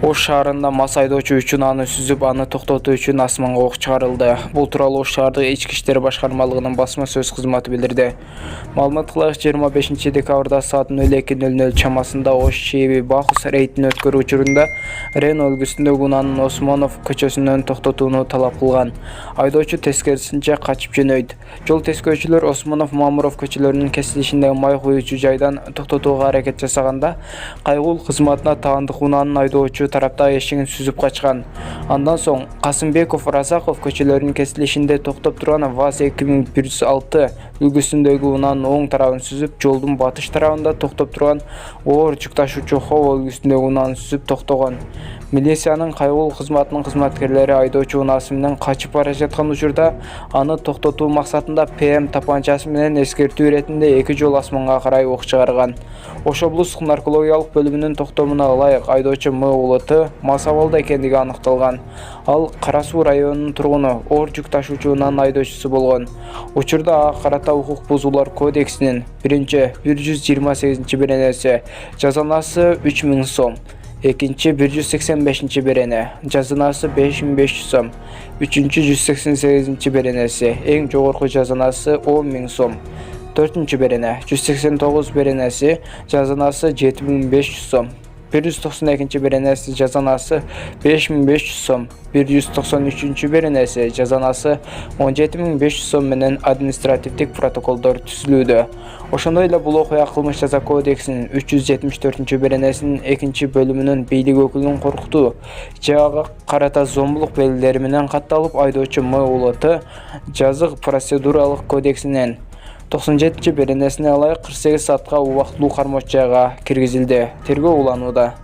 Ош шаарында мас айдоочу үчүн аны сүзүп, аны токтотуу үчүн асманга ок чыгарылды. Бул тууралуу Ош шаардык ички иштер башкармалыгынын басма сөз кызматы билдирди. Маалыматка ылайык 25 декабрда саат 02:00 чамасында Ош шээби Бахус рейдин өткөрүү учурунда Рено үлгүсүндөгү унаанын Осмонов көчөсүнөн токтотууну талап кылган. Айдоочу тескерисинче качып жөнөйт. Жол тескөөчүлөр Осмонов Мамуров көчөлөрүнүн кесилишиндеги май куюучу жайдан токтотууга аракет жасаганда, кайгыл кызматына таандык унаанын айдоочу тараптагы эшигин сүзүп качкан. Андан соң Касымбеков, Разаков көчөлөрүнүн кесилишинде токтоп турган ВАЗ-2106 үлгүсүндөгү унаанын оң тарабын сүзүп, жолдун батыш тарабында токтоп турган оор жүк ташуучу Хово үлгүсүндөгү унааны сүзүп токтогон. Милициянын кайгыл кызматынын кызматкерлери айдоочу унаасы менен качып бара жаткан учурда аны токтотуу максатында ПМ тапанчасы менен эскертүү иретинде 2 жолу асманга карай ок чыгарган. Ош облустук наркологиялык бөлүмүнүн токтомуна ылайык айдоочу МУЛТ мас абалда экендиги аныкталган. Ал Кара Суу районунун тургуну, оор жүк ташуучу унаанын айдоочусу болгон. Учурда ага карата укук бузуулар кодексинин 128 беренеси жазанасы 3000 сом. Экинчи 185 берене жазанасы 5500 сом. Үчүнчү 188 беренеси эң жогорку жазанасы 10.000 сом. Төртүнчү берене 189 беренеси жазанасы 7500 сом. 192 беренеси жазанасы 5500 сом. 193 беренеси жазанасы 17500 сом менен административдик протоколдор түзүлүүдө. Ошондой эле бул окуя кылмыш жаза кодексинин 374 беренесинин 2-бөлүмүнүн бийлик өкүлүн коркутуу же ага карата зомбулук белгилери менен катталып, айдоочу МУЛТ жазык процедуралык кодексинин 97 беренесине ылайык 48 саатка убактылуу кармоочу жайга киргизилди. Тергөө уланууда.